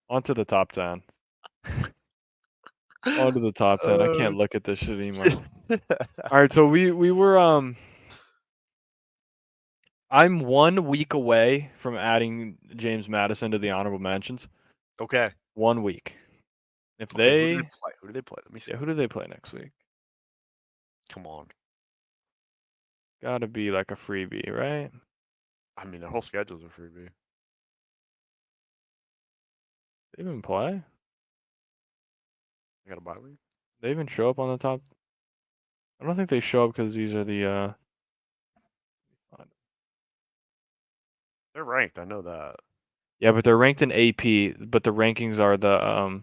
On to the top 10. On to the top 10. I can't look at this shit anymore. All right, so we were I'm 1 week away from adding James Madison to the honorable mentions. Okay. 1 week. If Okay, who do they they play? Who do they play? Let me see. Yeah, who do they play next week? Come on. Gotta be like a freebie, right? I mean, their whole schedule's a freebie. They even play? They got a bye week. They even show up on the top? I don't think they show up because these are the They're ranked. I know that. yeah, but they're ranked in AP, but the rankings are the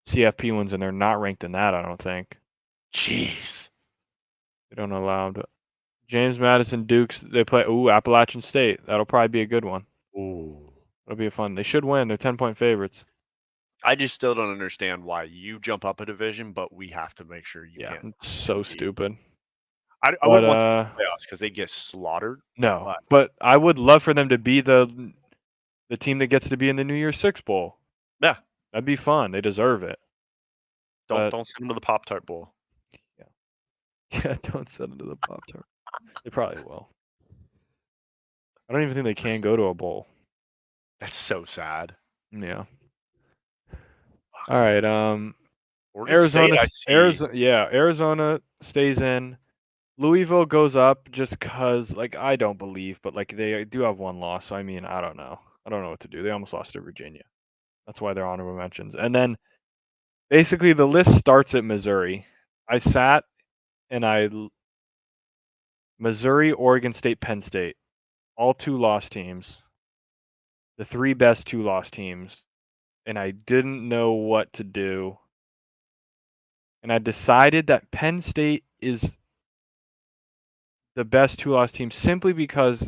CFP ones, and they're not ranked in that, I don't think. Jeez. They don't allow James Madison, Dukes. They play Appalachian State. That'll probably be a good one. Ooh. It'll be a fun. They should win. They're 10-point favorites. I just still don't understand why you jump up a division, but we have to make sure you Yeah, can't. it's so stupid. I But wouldn't want them in the playoffs because they get slaughtered. no, but I would love for them to be the team that gets to be in the New Year's Six Bowl. Yeah, That'd be fun. They deserve it. But don't send them to the Pop-Tart Bowl. yeah, don't send them to the Pop-Tart. They probably will. I don't even think they can go to a bowl. That's so sad. Yeah. All right. Oregon State, I see. Arizona stays in. Louisville goes up just cause like I don't believe, but like they do have one loss. So I mean, I don't know. I don't know what to do. They almost lost to Virginia. That's why they're honorable mentions. And then basically the list starts at Missouri. I sat and Missouri, Oregon State, Penn State, all 2-loss teams. The 3 best 2-loss teams, and I didn't know what to do. And I decided that Penn State is the best 2-loss team simply because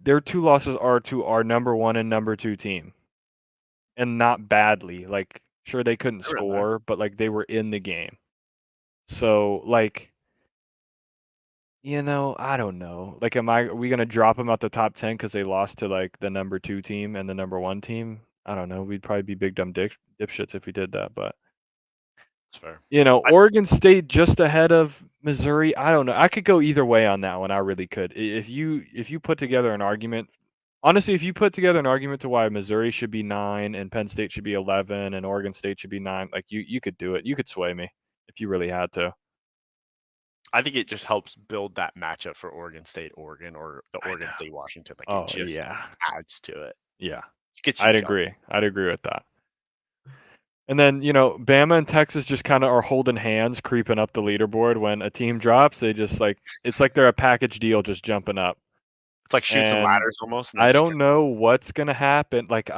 their 2 losses are to our number 1 and number 2 team. And not badly. Like, sure they couldn't They're in there. score, but like they were in the game. So, like, I don't know. Like, are we gonna drop them out the top 10 because they lost to like the number 2 team and the number 1 team? I don't know. We'd probably be big dumb dipshits if we did that, but That's fair. Oregon State just ahead of Missouri. I don't know. I could go either way on that one. I really could. If you put together an argument, honestly, if you put together an argument to why Missouri should be 9 and Penn State should be 11 and Oregon State should be 9, like you could do it. You could sway me if you really had to. I think it just helps build that matchup for Oregon State, Oregon, or the Oregon State, Washington. Like it Oh just yeah, adds to it. yeah. Gets you I'd going. agree. I'd agree with that. And then, Bama and Texas just kind of are holding hands, creeping up the leaderboard. When a team drops, they just it's like they're a package deal just jumping up. It's like shoots and And ladders almost. And they I just don't know what's gonna happen. Like,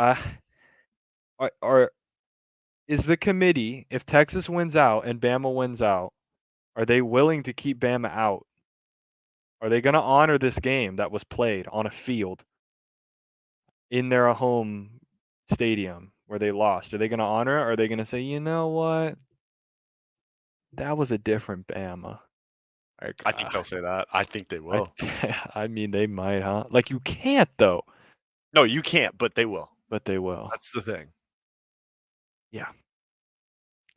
is the committee, if Texas wins out and Bama wins out, are they willing to keep Bama out? Are they gonna honor this game that was played on a field in their home stadium where they lost? Are they gonna honor it? Or are they gonna say, you know what? That was a different Bama. Like, I think they'll say that. I think they will. I mean, they might, huh? Like, you can't though, No, you can't, but they will. but they will. That's the thing. Yeah.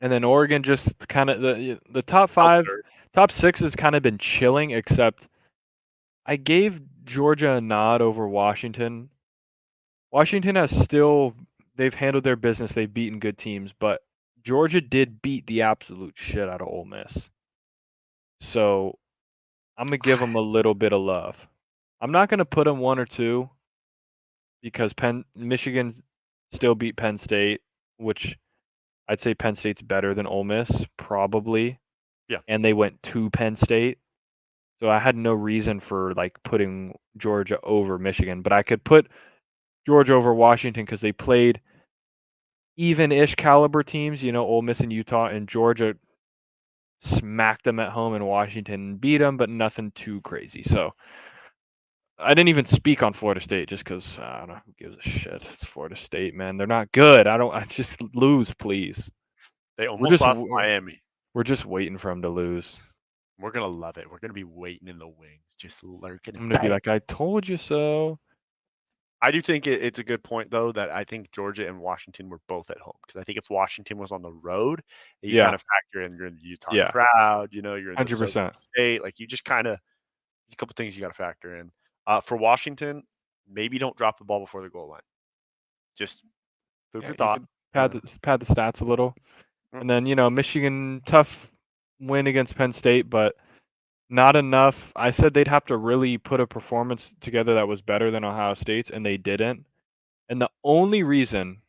And then Oregon just kind of the top Felt 5, third. top 6 has kind of been chilling, except I gave Georgia a nod over Washington. Washington they've handled their business. They've beaten good teams, but Georgia did beat the absolute shit out of Ole Miss. So I'm gonna give them a little bit of love. I'm not gonna put them 1 or 2 because Michigan still beat Penn State, which I'd say Penn State's better than Ole Miss, probably. Yeah. And they went to Penn State. So I had no reason for like putting Georgia over Michigan, but I could put Georgia over Washington because they played even-ish caliber teams, Ole Miss and Utah, and Georgia smacked them at home in Washington and beat them, but nothing too crazy. So I didn't even speak on Florida State just because I don't know who gives a shit. It's Florida State, man. They're not good. I just lose, please. They almost lost to Miami. We're just waiting for them to lose. We're gonna love it. We're gonna be waiting in the wings, just lurking. I'm gonna be like, I told you so. I do think it's a good point though that I think Georgia and Washington were both at home because I think if Washington was on the road, you kind Yeah, of factor in you're in the Utah yeah, crowd, you're in the SoCo 100%. State, like you just kind of a couple things you got to factor in. For Washington, maybe don't drop the ball before the goal line. Just food Yeah, for you thought. could You pad know, the stats a little. Mm, And then, Michigan, tough win against Penn State, but not enough. I said they'd have to really put a performance together that was better than Ohio State's, and they didn't. And the only reason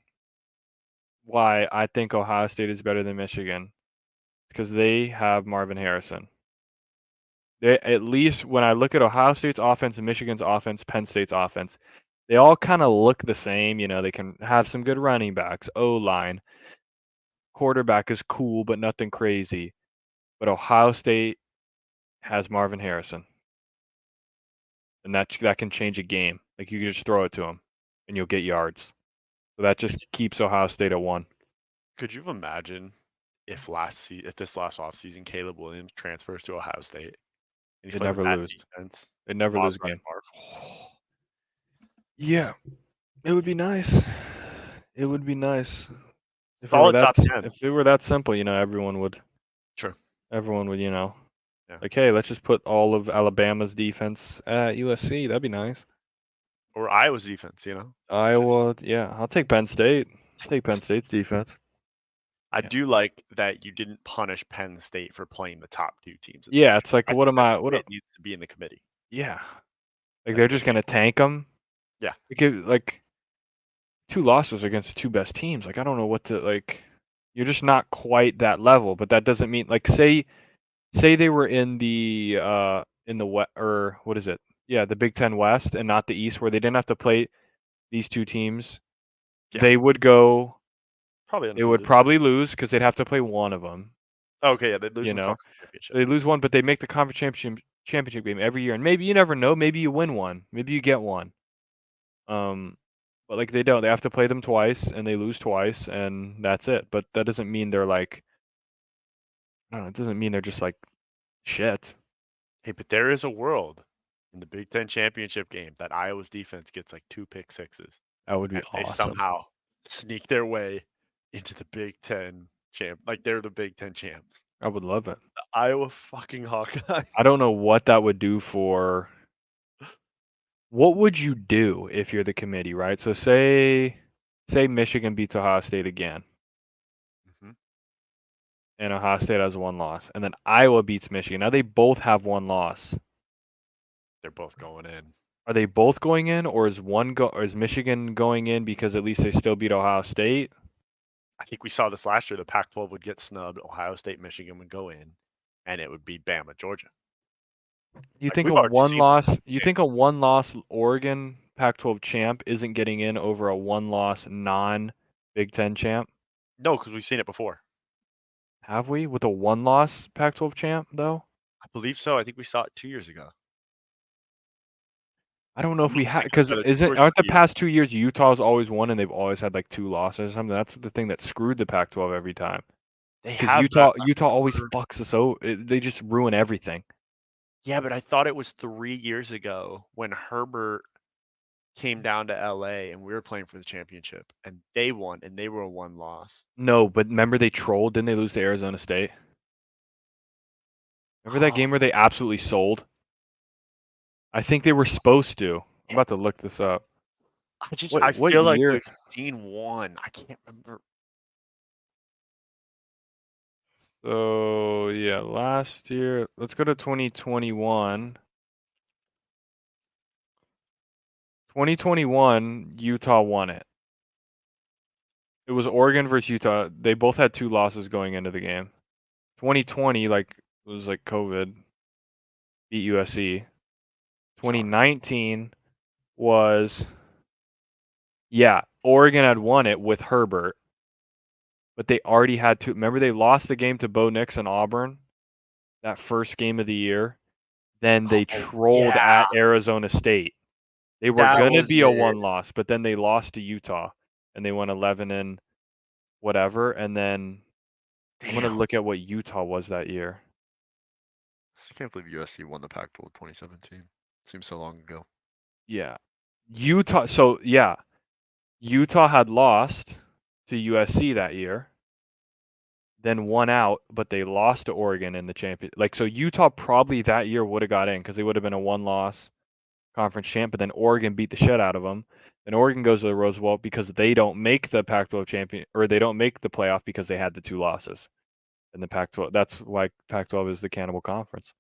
why I think Ohio State is better than Michigan is because they have Marvin Harrison. They, at least when I look at Ohio State's offense and Michigan's offense, Penn State's offense, they all kind of look the same. They can have some good running backs, O line, quarterback is cool, but nothing crazy. But Ohio State has Marvin Harrison, and that can change a game. Like you can just throw it to him, and you'll get yards. So that just could, keeps Ohio State at 1. could you imagine if if this last offseason Caleb Williams transfers to Ohio State and he's They playing with never that lose. defense They and never Boz lose a game. Roughneck? Yeah, it would be nice. It would be nice Solid top 10. if it were that simple. Everyone would Sure. everyone would. Yeah. Like, hey, let's just put all of Alabama's defense at USC. That'd be nice. Or Iowa's defense. Just Iowa, yeah, I'll take Penn State. Take Penn State's defense. I Yeah. do like that you didn't punish Penn State for playing the top 2 teams in the Yeah, country. it's like, I what think am that's I? the way it needs to be in the committee. Yeah, like Like they're they just gonna can't. tank them. Yeah. Like 2 losses against the 2 best teams. Like I don't know what to like. You're just not quite that level, but that doesn't mean like say they were in the West, or what is it? Yeah, the Big Ten West and not the East, where they didn't have to play these 2 teams. Yeah. They would go. Probably They would undefeated. probably lose because they'd have to play one of them. Okay, yeah, they'd lose You in the know, conference championship. they lose one, but they make the conference championship game every year, and maybe you never know. Maybe you win one. Maybe you get one. Um, but like they don't. They have to play them twice, and they lose twice, and that's it. But that doesn't mean they're like. I don't know. It doesn't mean they're just like shit. Hey, but there is a world in the Big Ten championship game that Iowa's defense gets like 2 pick sixes, That would be and they awesome. somehow sneak their way into the Big Ten champ. Like they're the Big Ten champs. I would love it. The Iowa fucking Hawkeyes. I don't know what that would do for. What would you do if you're the committee, right? So say Michigan beats Ohio State again, hmm and Ohio State has 1 loss, and then Iowa beats Michigan. Now they both have 1 loss. They're both going in. Are they both going in, or or is Michigan going in because at least they still beat Ohio State? I think we saw this last year. The Pac-12 would get snubbed. Ohio State, Michigan would go in, and it would be Bama, Georgia. You Like think we've a already one seen this. loss? You think a 1 loss Oregon Pac-12 champ isn't getting in over a 1 loss non-Big Ten champ? No, because we've seen it before. Have we with a 1 loss Pac-12 champ though? I believe so. I think we saw it 2 years ago. I don't know I'm if we almost have thinking it's because either 2 isn't or aren't 3 the years. past 2 years Utah's always won and they've always had like 2 losses or something. That's the thing that screwed the Pac-12 every time. They Because have, but Utah always fucks us over. They just ruin everything. yeah, but I thought it was 3 years ago when Herbert came down to LA and we were playing for the championship and they won and they were a 1 loss. No, but remember they trolled? Didn't they lose to Arizona State? Remember that game where they absolutely sold? I think they were supposed to. I'm about to look this up. I What feel like year? we've seen one. I can't remember. So yeah, last year. Let's go to 2021. 2021, Utah won it. It was Oregon versus Utah. They both had 2 losses going into the game. 2020, like it was like COVID, beat USC. Sorry. 2019 was Oregon had won it with Herbert, but they already had to. Remember they lost the game to Bo Nix and Auburn, that first game of the year. Then they Oh, trolled yeah. at Arizona State. They were That gonna was be a it. 1 loss, but then they lost to Utah, and they went 11 and whatever. And then I'm gonna Damn. look at what Utah was that year. I can't believe USC won the Pac-12 2017. Seems so long ago. Yeah, Utah. So yeah, Utah had lost to USC that year, then won out, but they lost to Oregon in the champion. Like so, Utah probably that year would have got in because they would have been a one-loss conference champ. But then Oregon beat the shit out of them. And Oregon goes to the Rose Bowl because they don't make the Pac-12 champion, or they don't make the playoff because they had the 2 losses in the Pac-12. That's why Pac-12 is the cannibal conference.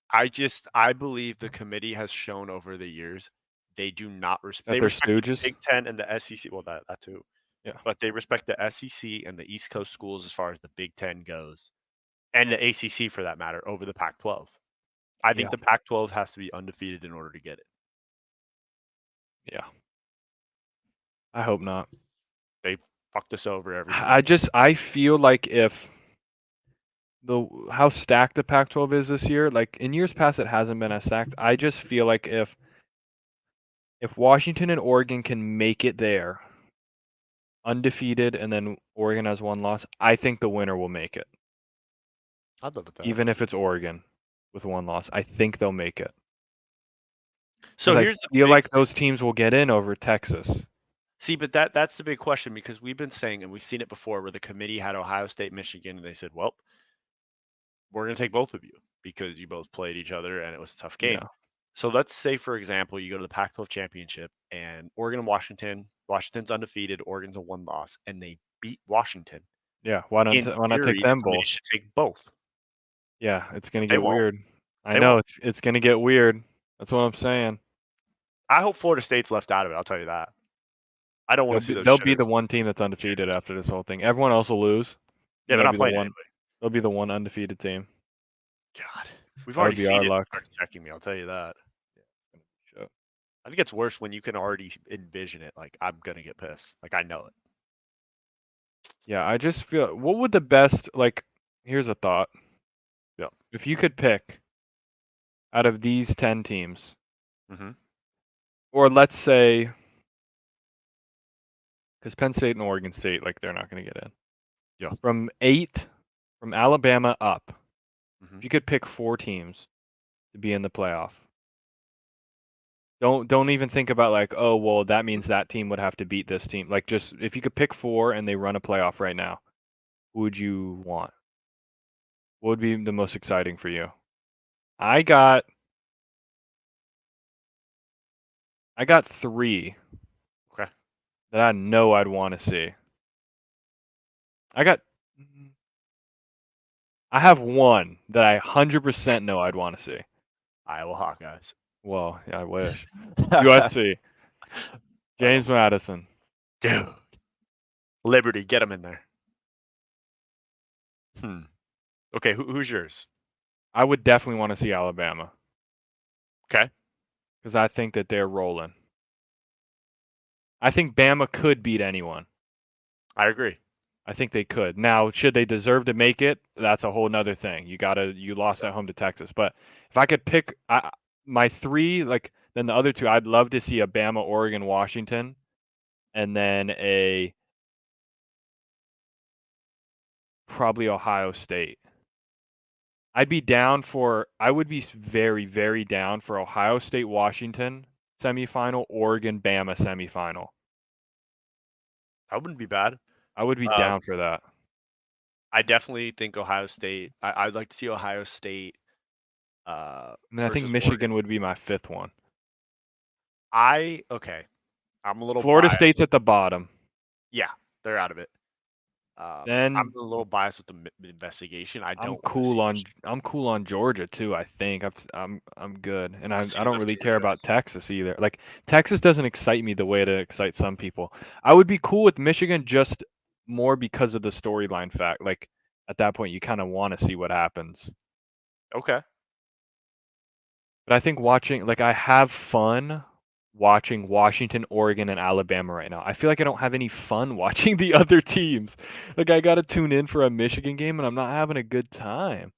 I believe the committee has shown over the years they do not That they they're respect the stooges. Big Ten and the SEC. Well, that too, Yeah. but they respect the SEC and the East Coast schools as far as the Big Ten goes, and the ACC for that matter over the Pac-12. I think Yeah. the Pac-12 has to be undefeated in order to get it. Yeah. I hope not. They fucked us over every single time. I feel like if how stacked the Pac-12 is this year, like in years past it hasn't been as stacked. I just feel like if Washington and Oregon can make it there undefeated and then Oregon has 1 loss, I think the winner will make it. I'd live with that. Even if it's Oregon with 1 loss, I think they'll make it. So Because I here's the feel big like those teams will get in over Texas. See, but that's the big question because we've been saying, and we've seen it before, where the committee had Ohio State, Michigan, and they said, "Well, we're going to take both of you because you both played each other and it was a tough game." Yeah. So let's say, for example, you go to the Pac-12 championship and Oregon and Washington. Washington's undefeated. Oregon's a 1 loss, and they beat Washington. Yeah. Why In not take theory, the them committee both? should take both. Yeah, it's gonna They get won't. weird. I They know won't. it's gonna get weird. That's what I'm saying. I hope Florida State's left out of it. I'll tell you that. I don't want to see those They'll be the shitters. one team that's undefeated after this whole thing. Everyone else will lose. Yeah, And they're they'll not be the playing one. anybody. They'll be the one undefeated team. God, we've That would already be seen our it. luck. Start checking me. I'll tell you that. Shit. I think it's worse when you can already envision it. Like, I'm gonna get pissed. Like, I know it. Yeah, I just feel. What would the best like? Here's a thought. Yeah. If you could pick out of these 10 teams, Mm-hmm. or let's say, because Penn State and Oregon State, like they're not going to get in. Yeah. From Alabama up, Mm-hmm. if you could pick 4 teams to be in the playoff, don't even think about like, oh well, that means that team would have to beat this team. Like just if you could pick 4 and they run a playoff right now, who would you want? What would be the most exciting for you? I got 3 Okay. that I know I'd want to see. I have 1 that I 100% know I'd want to see. Iowa Hawkeyes. Well, yeah, I wish. USC. James Madison. Dude. Liberty, get them in there. Okay, who's yours? I would definitely want to see Alabama. Okay. Because I think that they're rolling. I think Bama could beat anyone. I agree. I think they could. Now, should they deserve to make it? That's a whole nother thing. You lost at home to Texas. But if I could pick my 3, like then the other 2, I'd love to see a Bama, Oregon, Washington, and then probably Ohio State. I would be very, very down for Ohio State, Washington semifinal, Oregon, Bama semifinal. That wouldn't be bad. I would be down for that. I definitely think Ohio State. I'd like to see Ohio State. And then I think versus Michigan Oregon. would be my 5th one. Okay. I'm a little Florida biased. State's at the bottom. Yeah, they're out of it. Then I'm a little biased with the investigation. I I'm don't want to cool see on Michigan. I'm cool on Georgia too. I think I'm good, and I See, don't left really care Georgia. about Texas either. Like Texas doesn't excite me the way it excites some people. I would be cool with Michigan just more because of the storyline fact. Like at that point, you kind of want to see what happens. Okay. But I think I have fun watching Washington, Oregon, and Alabama right now. I feel like I don't have any fun watching the other teams. Like I got to tune in for a Michigan game, and I'm not having a good time.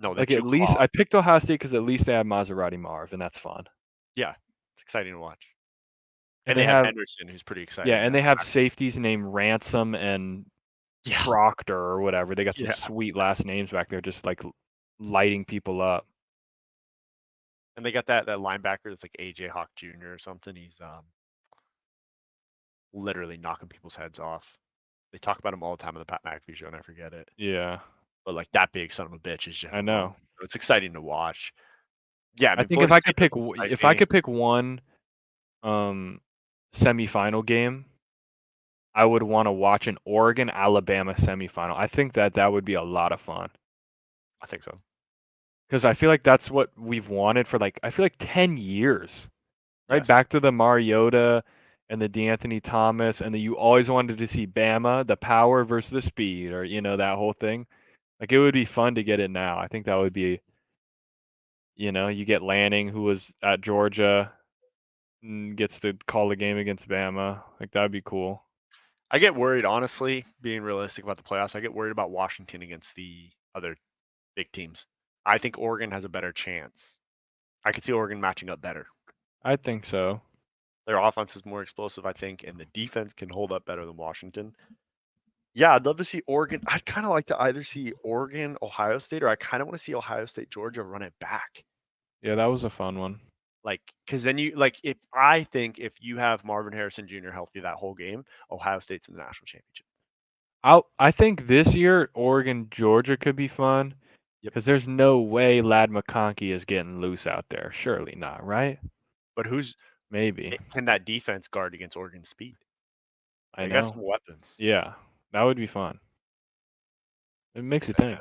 No, Like that's at you least claw. I picked Ohio State because at least they have Maserati Marv, and that's fun. Yeah, it's exciting to watch. And And they have Henderson, who's pretty exciting. and they have safeties named Ransom and Proctor or whatever. They got some Yeah. sweet last names back there, just like lighting people up. And they got that linebacker that's like AJ Hawk Jr. or something. He's literally knocking people's heads off. They talk about him all the time on the Pat McAfee show, and I forget it. Yeah, But like that big son of a bitch is I Jalen know. Long. So it's exciting to watch. Yeah, I I mean think Florida State doesn't excite if I me. could pick one um semifinal game, I would want to watch an Oregon Alabama semifinal. I think that would be a lot of fun I think so. because I feel like that's what we've wanted for like I feel like 10 years. Right Yes. back to the Mariota and the DeAnthony Thomas, and then you always wanted to see Bama, the power versus the speed, or that whole thing. Like it would be fun to get it now. I think that would be, you get Lanning, who was at Georgia, and gets to call the game against Bama. Like that would be cool. I get worried, honestly, being realistic about the playoffs. I get worried about Washington against the other big teams. I think Oregon has a better chance. I could see Oregon matching up better. I think so. Their offense is more explosive, I think, and the defense can hold up better than Washington. Yeah, I'd love to see Oregon. I'd kind of like to either see Oregon, Ohio State, or I kind of want to see Ohio State, Georgia run it back. Yeah, that was a fun one. Like, because then if you have Marvin Harrison Jr. healthy that whole game, Ohio State's in the national championship. I think this year Oregon Georgia could be fun Yep. because there's no way Lad McConkey is getting loose out there. Surely not, right? But Maybe. can that defense guard against Oregon's speed? I They got know. some weapons. Yeah, that would be fun. It makes you Yeah. think.